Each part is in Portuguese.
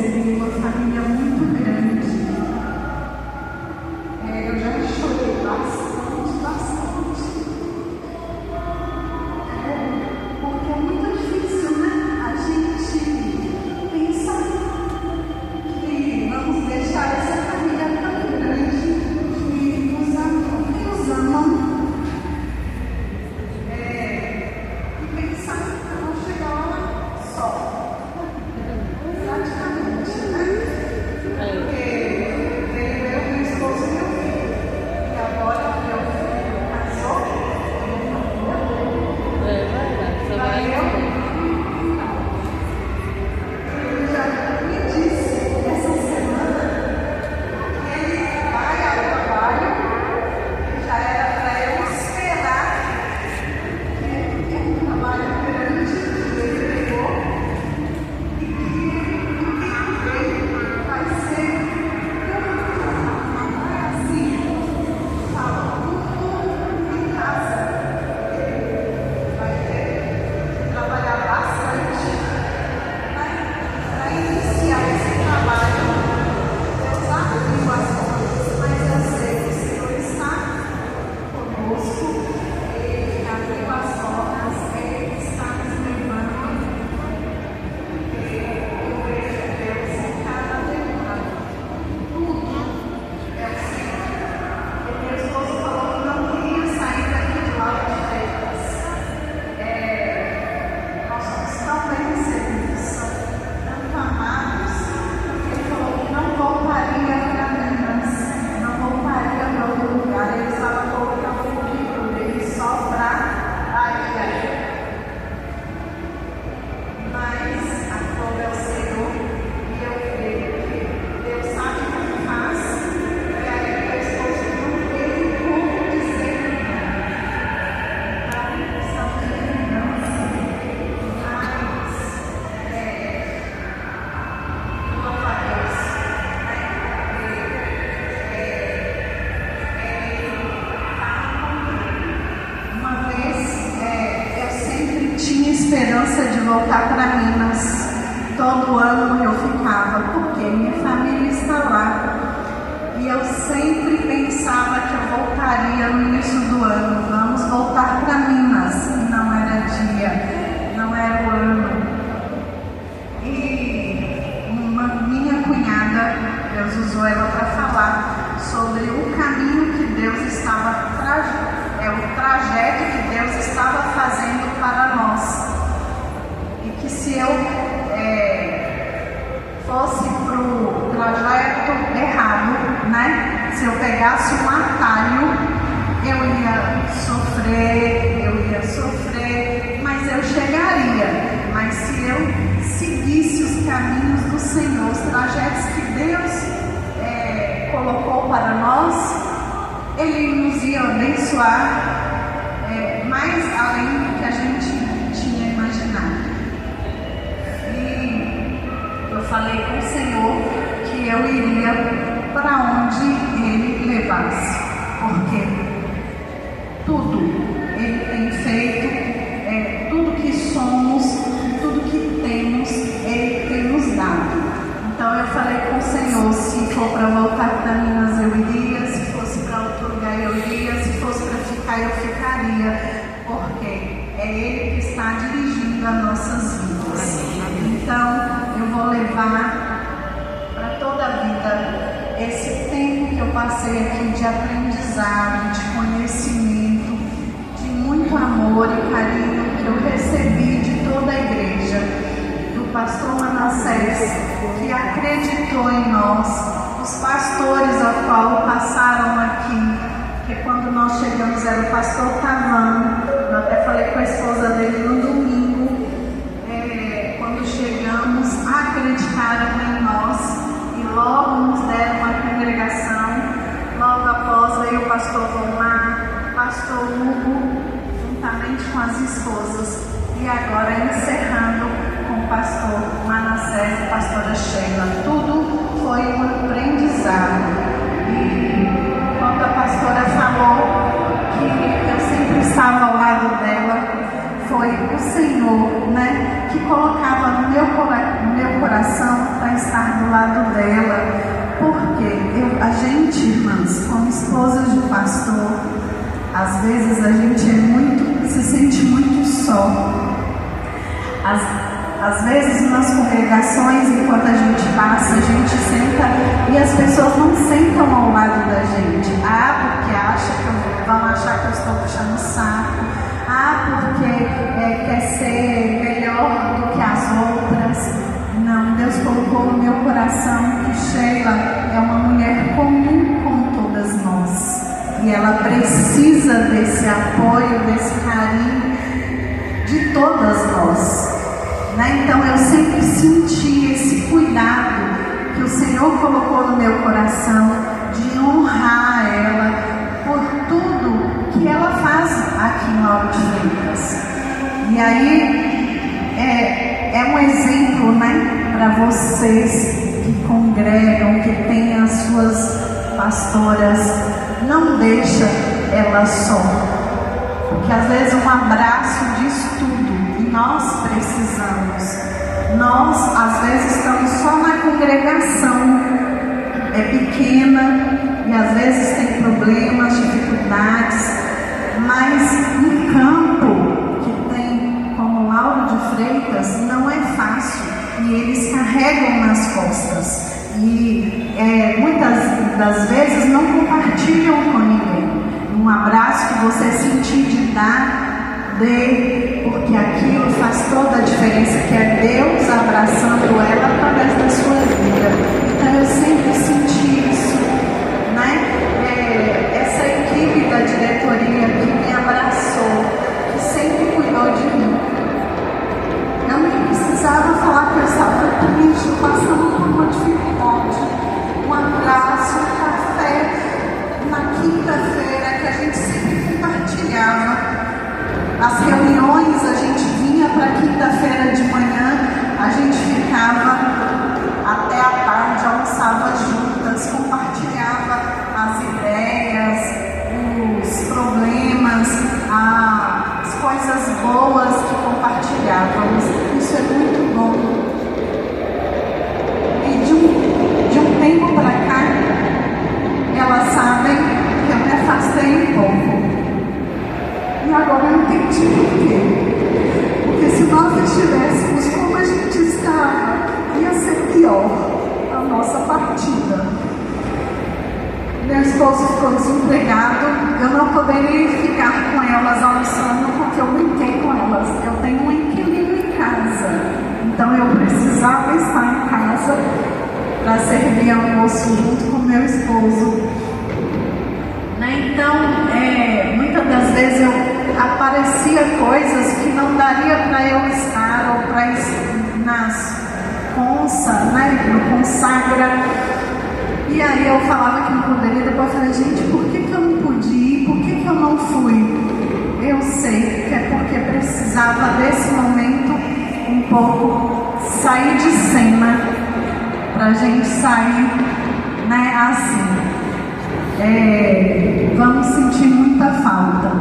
recebi uma família muito grande. Eu já chorei bastante. Porque é muito difícil, né? A gente pensar que vamos deixar essa família tão grande que nos amam. E pensar que eu vou chegar lá só. Praticamente, né? Porque veio eu, meu esposo e meu filho. E agora meu filho casou, ele já me disse essa semana que ele vai ao trabalho, que já era para eu esperar, que é um trabalho grande que ele pegou e que ele vai ser assim, fala tudo em casa. Ele vai ter que trabalhar bastante para iniciar esse trabalho. Deus abriu as portas, mas eu sei que o Senhor está conosco. Ele abriu as portas, Ele está nos levando. Eu vejo Deus em cada demanda. Tudo é o Senhor. E meu esposo falou que não queria sair daqui de Lauro de Freitas. Nós somos tão bem recebidos, tanto amados, que ele falou que não voltaria para Minas, não voltaria para outro lugar. Ele estava colocando o currículo dele só para a ilha. Mas a glória é o Senhor, e eu creio que Deus sabe o que faz. E aí meu esposo não teve como dizer não. Então, estamos em mudança, mas louva a Deus, Uma vez eu sempre tinha esperança de voltar para Minas. Todo ano eu ficava, porque minha família está lá. E eu sempre pensava que eu voltaria no início do ano. Vamos voltar para Minas. E não era dia, não era o ano. E minha cunhada, Deus usou ela para falar sobre o caminho que Deus estava o trajeto que Deus estava fazendo para nós. E que se eu fosse para o trajeto errado, né? Se eu pegasse um atalho, eu ia sofrer, mas eu chegaria. Mas se eu seguisse os caminhos do Senhor, os trajetos que Deus colocou para nós, Ele nos ia abençoar mais além do que a gente tinha imaginado. E eu falei com o Senhor que eu iria para onde Ele levasse, porque tudo Ele tem feito, tudo que somos, tudo que temos, Ele tem nos dado. Então eu falei com o Senhor, se for para voltar para Minas eu iria, se fosse para outro lugar eu iria, se fosse para ficar eu ficaria, porque é Ele que está dirigindo as nossas vidas. Então eu vou levar para toda a vida esse tempo que eu passei aqui de aprendizado, de conhecimento, de muito amor e carinho que eu recebi de toda a igreja, do pastor Manassés, que acreditou em nós, os pastores ao qual passaram aqui, que quando nós chegamos era o pastor Tavan. Eu até falei com a esposa dele no domingo, quando chegamos, acreditaram em nós e logo nos deram uma congregação. Logo após veio o pastor Vomar, pastor Hugo, juntamente com as esposas, e agora encerrando com o pastor Manassés e a pastora Sheila. Tudo foi um aprendizado. E quando a pastora falou que eu sempre estava ao lado dela, foi o Senhor, né, que colocava no meu coração para estar do lado dela, porque a gente, irmãs, como esposas de pastor, às vezes a gente se sente muito só. Às vezes nas congregações, enquanto a gente passa, a gente senta e as pessoas não sentam ao lado da gente. Porque vão achar que eu estou puxando o saco. Porque quer ser melhor do que as outras. Não, Deus colocou no meu coração que Sheila é uma mulher comum como todas nós. E ela precisa desse apoio, desse carinho de todas nós. Então eu sempre senti esse cuidado que o Senhor colocou no meu coração de honrar ela por tudo que ela faz aqui em Lauro de Freitas. E aí é um exemplo, para vocês que congregam, que têm as suas pastoras. Não deixa ela só, porque às vezes um abraço diz tudo. Nós precisamos. Nós, às vezes, estamos só na congregação, é pequena e às vezes tem problemas, dificuldades, mas no campo que tem como Lauro de Freitas não é fácil e eles carregam nas costas e muitas das vezes não compartilham com ninguém. Um abraço que você sentir de dar, porque aquilo faz toda a diferença, que é Deus abraçando ela através da sua vida. Então eu sempre senti isso, essa equipe da diretoria que me abraçou, que sempre cuidou de mim. Eu não precisava falar que eu estava triste, passando por uma dificuldade. Um abraço, um café na quinta-feira que a gente sempre compartilhava. As reuniões, a gente vinha para quinta-feira de manhã, a gente ficava até a tarde, almoçava juntas, compartilhava as ideias, os problemas, as coisas boas que compartilhávamos. Isso é muito bom. E de um tempo para cá, elas sabem que eu me afastei um pouco. E agora eu entendi por quê. Porque se nós estivéssemos como a gente estava, ia ser pior a nossa partida. Meu esposo ficou desempregado, eu não poderia ficar com elas almoçando porque eu brinquei com elas. Eu tenho um inquilino em casa, então eu precisava estar em casa para servir almoço junto com meu esposo. Então, muitas das vezes aparecia coisas que não daria para eu estar, ou para nas consa, no consagra. E aí eu falava que não poderia, depois eu falei, gente, por que eu não pude ir? Por que eu não fui? Eu sei que é porque precisava desse momento um pouco sair de cena, pra gente sair, assim. Vamos sentir muita falta.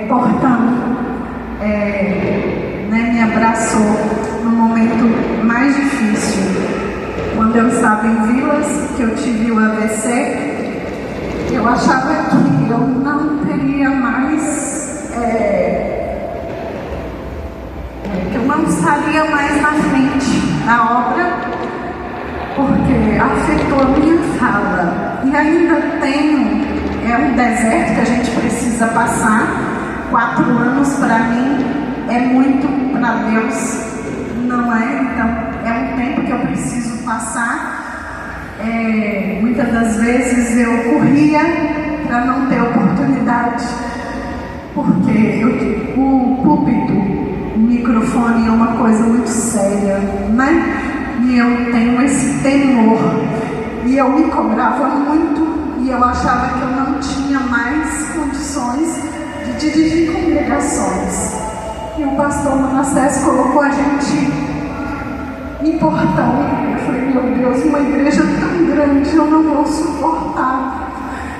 Portanto, me abraçou no momento mais difícil. Quando eu estava em Vilas, que eu tive o AVC, eu achava que eu não teria mais, que eu não estaria mais na frente da obra, porque afetou a minha fala. E ainda tenho, um deserto que a gente precisa passar. 4 anos para mim é muito, para Deus não é. Então é um tempo que eu preciso passar. Muitas das vezes eu corria para não ter oportunidade, porque o púlpito, o microfone é uma coisa muito séria, E eu tenho esse temor, e eu me cobrava muito, e eu achava que eu não tinha mais condições de dirigir congregações. E o pastor Manassés colocou a gente em portão. Eu falei, meu Deus, uma igreja tão grande eu não vou suportar,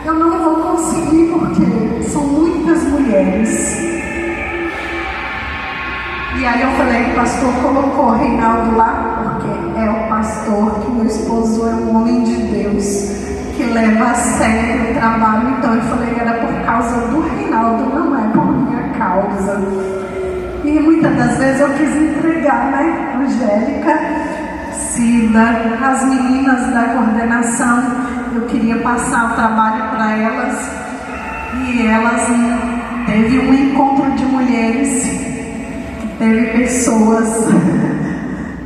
eu não vou conseguir, porque são muitas mulheres. E aí eu falei, o pastor colocou o Reinaldo lá, porque é o pastor pastor, que meu esposo é um homem de Deus, que leva a sério o trabalho. Então eu falei que era por causa do Reinaldo, não é por minha causa. E muitas das vezes eu quis entregar, né? Angélica, Cida, as meninas da coordenação, eu queria passar o trabalho para elas. E elas teve um encontro de mulheres, teve pessoas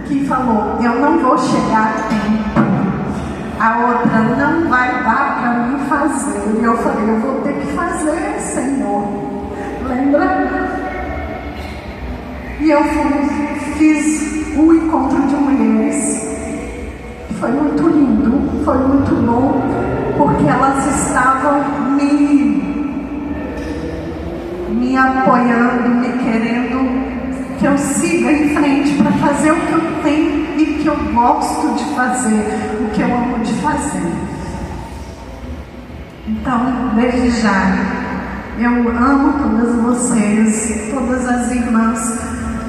que falou, eu não vou chegar a tempo, a outra não vai dar para mim fazer. E eu falei, eu vou ter que fazer, Senhor. Lembra? E eu fiz um encontro de mulheres. Foi muito lindo, foi muito bom, porque elas estavam me apoiando, me querendo que eu siga em frente para fazer o que eu tenho e que eu gosto de fazer, o que eu amo de fazer. Então, desde já, eu amo todas vocês, todas as irmãs,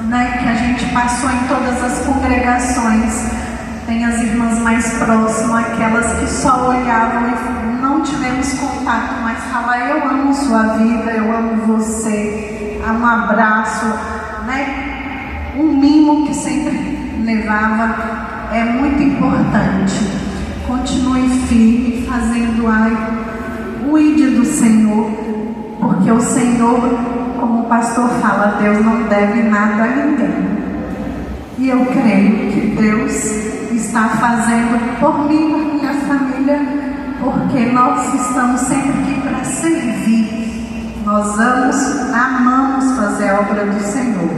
né, que a gente passou em todas as congregações. Tem as irmãs mais próximas, aquelas que só olhavam e não tivemos contato, mas falar, eu amo sua vida, eu amo você, um abraço, né? Um mimo que sempre levava, é muito importante. Continue firme, fazendo o ide do Senhor, porque o Senhor, como o pastor fala, Deus não deve nada a ninguém. E eu creio que Deus está fazendo por mim, por minha família, porque nós estamos sempre aqui para servir. Nós amamos fazer a obra do Senhor,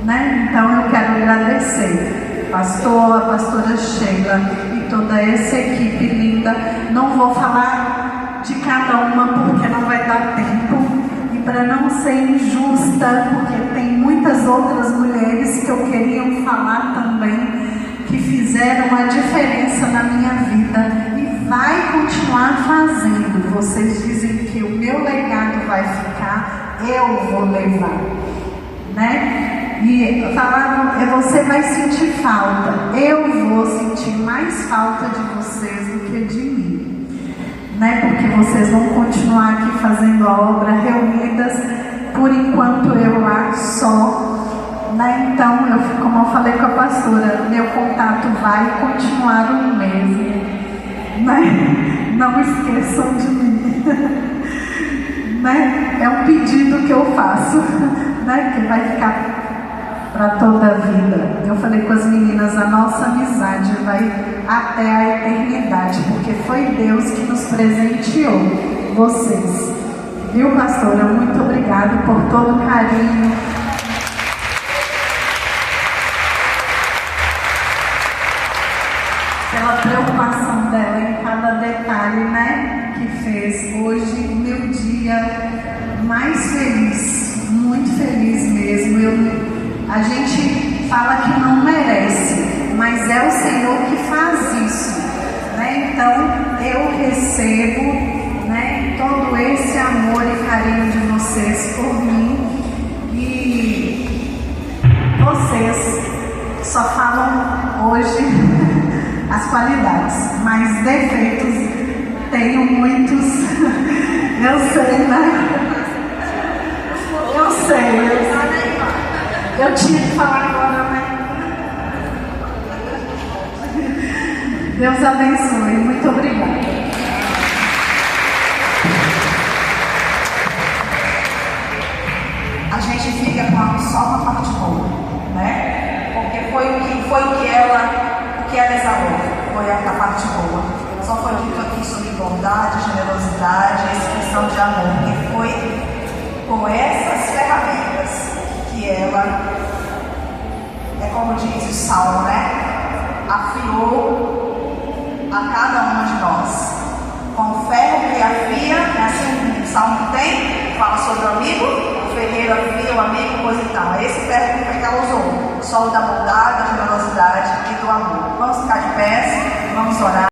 né? Então eu quero agradecer pastor, a pastora Sheila e toda essa equipe linda. Não vou falar de cada uma porque não vai dar tempo. Para não ser injusta, porque tem muitas outras mulheres que eu queria falar também, que fizeram a diferença na minha vida e vai continuar fazendo. Vocês dizem que o meu legado vai ficar, eu vou levar, né? E falaram, você vai sentir falta, eu vou sentir mais falta de vocês do que de mim. Né? Porque vocês vão continuar aqui fazendo a obra reunidas, por enquanto eu lá só, né? Então, como eu falei com a pastora, meu contato vai continuar o mesmo, né? Não esqueçam de mim, né? É um pedido que eu faço, né? Que vai ficar para toda a vida. Eu falei com as meninas, a nossa amizade vai até a eternidade, porque foi Deus que nos presenteou vocês. Viu, pastora? Muito obrigada por todo o carinho. Pela preocupação dela em cada detalhe, né? Que fez hoje meu dia mais feliz, muito feliz mesmo. A gente fala que não merece, mas é o Senhor que faz isso, né? Então eu recebo, né, todo esse amor e carinho de vocês por mim, e vocês só falam hoje as qualidades, mas defeitos tenho muitos. Eu sei, né? Eu sei. Eu tinha que falar agora, né? Deus abençoe. Muito obrigada. A gente fica só com a parte boa, né? Porque foi o que ela exalou, foi a parte boa. Só foi dito aqui sobre bondade, generosidade, expressão de amor, que foi com essas ferramentas que ela, é como diz o Salmo, né? Afiou a cada uma de nós. Com o ferro que afia, é assim o Salmo tem, fala sobre o amigo, o ferreiro afia o amigo, coisa e tal. É esse ferro que ela usou, o sol da bondade, da generosidade e do amor. Vamos ficar de pé, vamos orar.